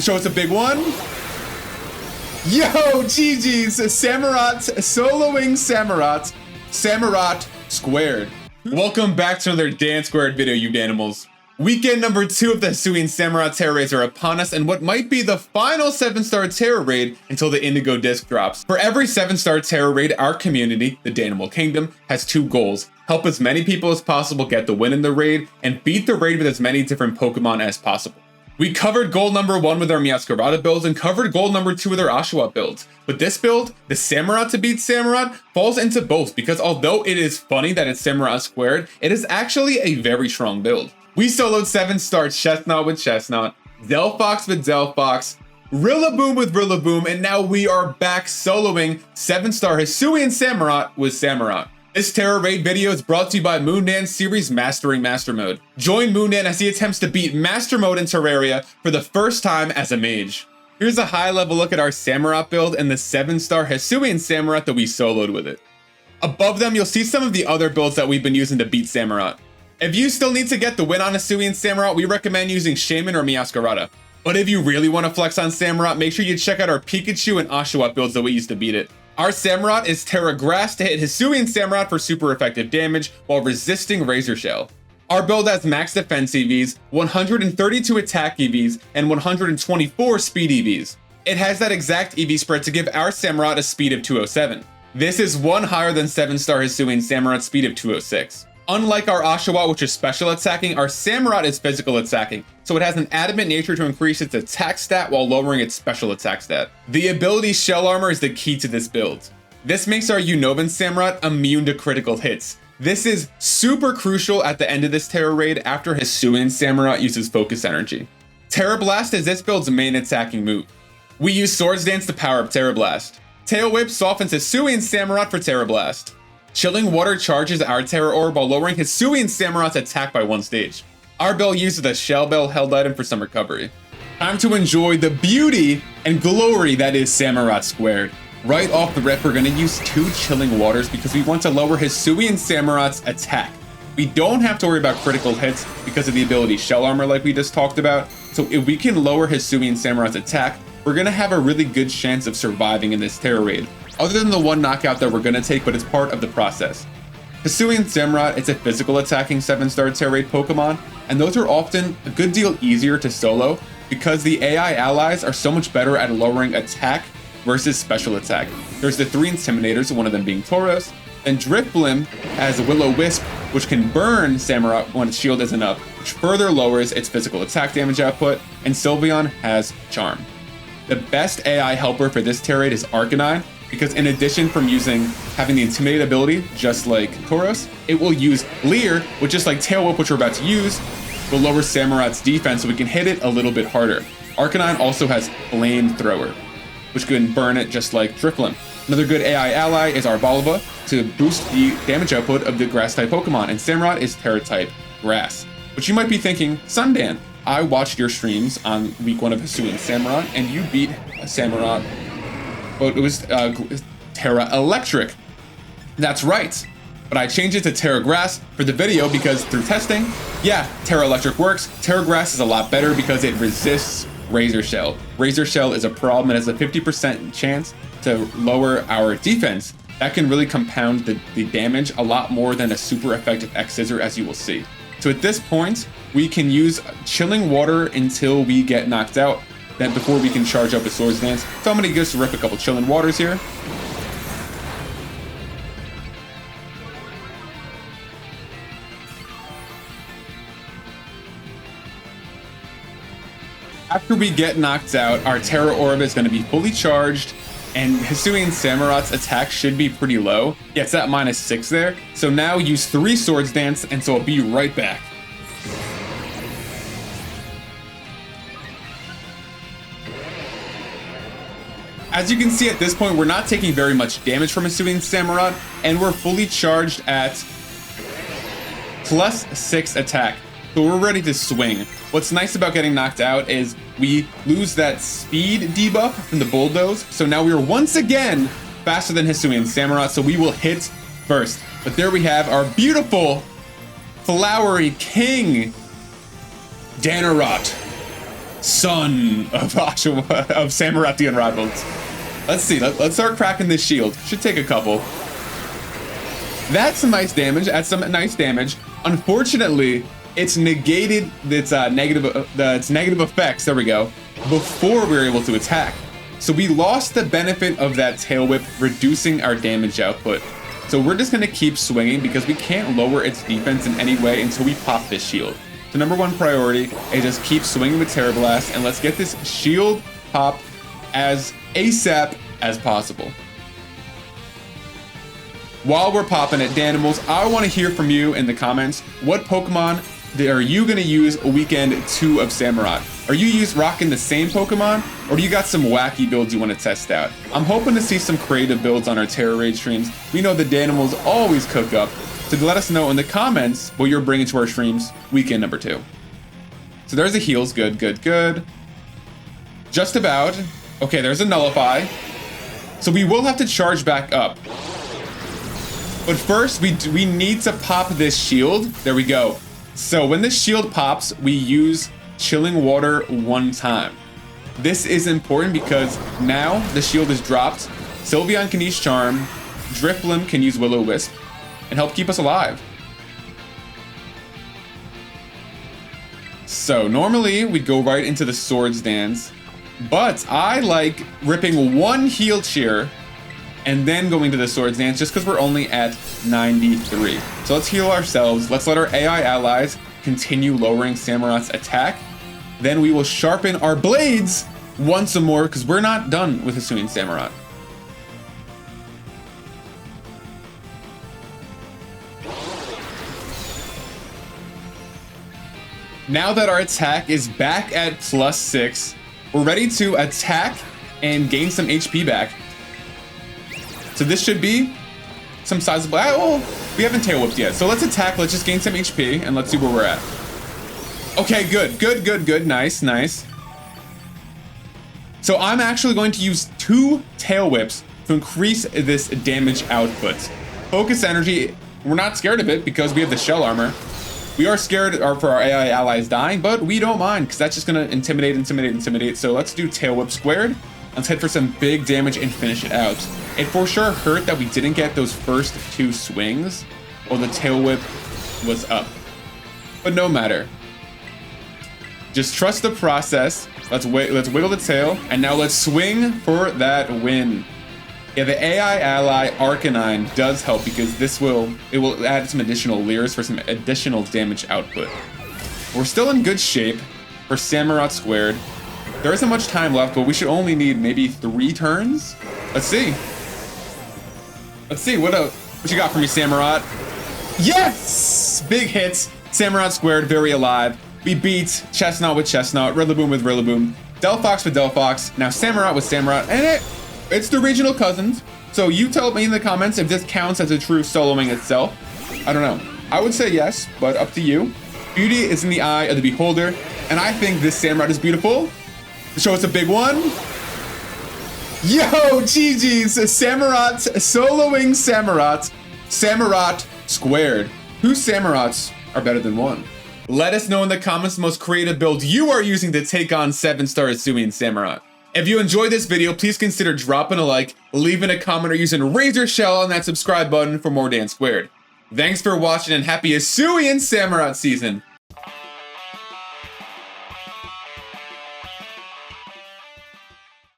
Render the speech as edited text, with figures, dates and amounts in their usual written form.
Show us a big one. Yo, GG's, Samurott, soloing Samurott squared. Welcome back to another DanSquared video, you Danimals. Weekend number 2 of the Hisuian Samurott Tera raids are upon us, and what might be the final 7-star Tera raid until the Indigo disc drops. For every 7-star Tera raid, our community, the Danimal Kingdom, has 2 goals. Help as many people as possible get the win in the raid, and beat the raid with as many different Pokemon as possible. We covered goal number 1 with our Scarlet builds and covered goal number 2 with our Oshawott builds. But this build, the Samurott to beat Samurott, falls into both because although it is funny that it's Samurott squared, it is actually a very strong build. We soloed 7-star Chestnut with Chestnut, Delphox with Delphox, Rillaboom with Rillaboom, and now we are back soloing 7-star Hisuian Samurott with Samurott. This Tera raid video is brought to you by Moondan's series Mastering Master Mode. Join Moondan as he attempts to beat Master Mode in Terraria for the first time as a mage. Here's a high-level look at our Samurott build and the 7-star Hisuian Samurott that we soloed with it. Above them, you'll see some of the other builds that we've been using to beat Samurott. If you still need to get the win on Hisuian Samurott, we recommend using Shaman or Meowscarada. But if you really want to flex on Samurott, make sure you check out our Pikachu and Oshawott builds that we used to beat it. Our Samurott is Tera Grass to hit Hisuian Samurott for super effective damage while resisting Razor Shell. Our build has max defense EVs, 132 attack EVs, and 124 speed EVs. It has that exact EV spread to give our Samurott a speed of 207. This is 1 higher than 7-star Hisuian Samurott's speed of 206. Unlike our Oshawott, which is special attacking, our Samurott is physical attacking, so it has an adamant nature to increase its attack stat while lowering its special attack stat. The ability Shell Armor is the key to this build. This makes our Unnovan Samurott immune to critical hits. This is super crucial at the end of this Tera raid after Hisuian Samurott uses Focus Energy. Tera Blast is this build's main attacking move. We use Swords Dance to power up Tera Blast. Tail Whip softens Hisuian Samurott for Tera Blast. Chilling Water charges our Tera Orb while lowering Hisuian Samurott's attack by 1 stage. Our Bell uses a Shell Bell held item for some recovery. Time to enjoy the beauty and glory that is Samurott squared. Right off the rip, we're going to use 2 Chilling Waters because we want to lower Hisuian Samurott's attack. We don't have to worry about critical hits because of the ability Shell Armor like we just talked about. So if we can lower Hisuian Samurott's attack, we're going to have a really good chance of surviving in this Tera raid. Other than the 1 knockout that we're going to take, but it's part of the process. Hisuian Samurott is a physical attacking 7-star Tera raid Pokemon, and those are often a good deal easier to solo because the AI allies are so much better at lowering attack versus special attack. There's the 3 Intimidators, one of them being Tauros, and Drifblim has Will-O-Wisp, which can burn Samurott when its shield isn't up, which further lowers its physical attack damage output, and Sylveon has Charm. The best AI helper for this Tera raid is Arcanine, because in addition from having the Intimidate ability, just like Tauros, it will use Leer, which just like Tail Whip, which we're about to use, will lower Samurott's defense so we can hit it a little bit harder. Arcanine also has Flamethrower, which can burn it just like Drifblim. Another good AI ally is Arboliva to boost the damage output of the Grass-type Pokemon, and Samurott is Terra-type Grass. But you might be thinking, Sundan, I watched your streams on week 1 of Hisuian Samurott, and you beat Samurott. Well, it was Tera Electric. That's right. But I changed it to Tera Grass for the video because through testing, yeah, Tera Electric works. Tera Grass is a lot better because it resists Razor Shell. Razor Shell is a problem. It has a 50% chance to lower our defense. That can really compound the damage a lot more than a super effective X-Scissor, as you will see. So at this point, we can use Chilling Water until we get knocked out. Then before we can charge up a Swords Dance. So I'm going to just rip a couple Chilling Waters here. After we get knocked out, our Tera Orb is going to be fully charged, and Hisuian Samurott's attack should be pretty low. Yeah, it's at -6 there. So now use 3 Swords Dance, and so I'll be right back. As you can see at this point, we're not taking very much damage from Hisuian Samurott, and we're fully charged at +6 attack. So we're ready to swing. What's nice about getting knocked out is we lose that speed debuff from the Bulldoze, so now we are once again faster than Hisuian Samurott, so we will hit first. But there we have our beautiful, flowery king, Danarot. son of Samurott the Unrivaled. Let's see. Let's start cracking this shield. Should take a couple. That's some nice damage. That's some nice damage. Unfortunately, it's negated its negative effects. There we go. Before we were able to attack. So we lost the benefit of that tail whip, reducing our damage output. So we're just going to keep swinging because we can't lower its defense in any way until we pop this shield. So number one priority is just keep swinging with Tera Blast, and let's get this shield pop as ASAP as possible. While we're popping it, Danimals, I want to hear from you in the comments. What Pokemon are you going to use weekend 2 of Samurott? Are you rocking the same Pokemon, or do you got some wacky builds you want to test out? I'm hoping to see some creative builds on our Tera Raid streams. We know the Danimals always cook up, so let us know in the comments what you're bringing to our streams weekend number 2. So there's a heals. Good, good, good. Just about. Okay, there's a Nullify. So we will have to charge back up. But first, we need to pop this shield. There we go. So when this shield pops, we use Chilling Water 1 time. This is important because now the shield is dropped. Sylveon can use Charm. Drifblim can use Will-O-Wisp and help keep us alive. So normally we'd go right into the Swords Dance, but I like ripping 1 heal cheer and then going to the Swords Dance just because we're only at 93. So let's heal ourselves. Let's let our AI allies continue lowering Samurott's attack. Then we will sharpen our blades once more because we're not done with Hisuian Samurott. Now that our attack is back at +6, we're ready to attack and gain some HP back. So this should be some sizable. Oh, we haven't tail whipped yet. So let's attack. Let's just gain some HP and let's see where we're at. Okay, good, good, good, good. Nice, nice. So I'm actually going to use 2 tail whips to increase this damage output. Focus energy. We're not scared of it because we have the shell armor. We are scared for our AI allies dying, but we don't mind because that's just going to intimidate. So let's do tail whip squared. Let's head for some big damage and finish it out. It for sure hurt that we didn't get those first 2 swings or the tail whip was up. But no matter. Just trust the process. Let's wiggle the tail, and now let's swing for that win. Yeah, the AI ally Arcanine does help because it will add some additional leers for some additional damage output. We're still in good shape for Samurott squared. There isn't much time left, but we should only need maybe 3 turns. Let's see. Let's see what you got for me, Samurott. Yes! Big hits. Samurott squared, very alive. We beat Chestnut with Chestnut, Rillaboom with Rillaboom, Delphox with Delphox, now Samurott with Samurott, and it's the regional cousins. So you tell me in the comments if this counts as a true soloing itself. I don't know. I would say yes, but up to you. Beauty is in the eye of the beholder, and I think this Samurott is beautiful. Show us a big one. Yo, GG's, Samurott, soloing Samurott, Samurott squared. Whose Samurotts are better than one? Let us know in the comments the most creative build you are using to take on 7-star Hisuian Samurott. If you enjoyed this video, please consider dropping a like, leaving a comment, or using Razor Shell on that subscribe button for more DanSquared. Thanks for watching and happy Hisuian Samurott season.